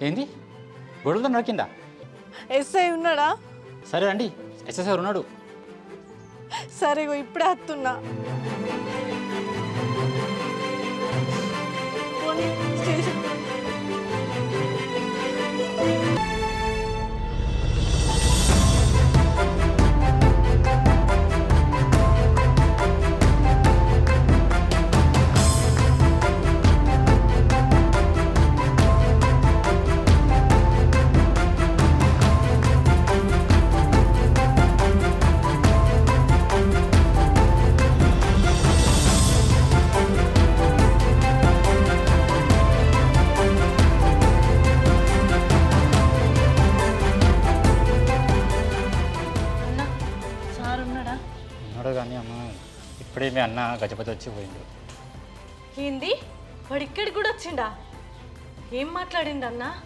ఏంది గొడవలతో నరికిందా? ఎస్ఐ ఉన్నాడా? సరే అండి, ఎస్ఎస్ఆర్ ఉన్నాడు. సరే ఇగో ఇప్పుడే వస్తున్నా. పోనీ స్టేషన్. ఉన్నాడు కానీ అమ్మ, ఇప్పుడే మీ అన్న గజపతి వచ్చి పోయిండు. ఏంది వాడు ఇక్కడికి కూడా వచ్చిండా? ఏం మాట్లాడిండు అన్నా?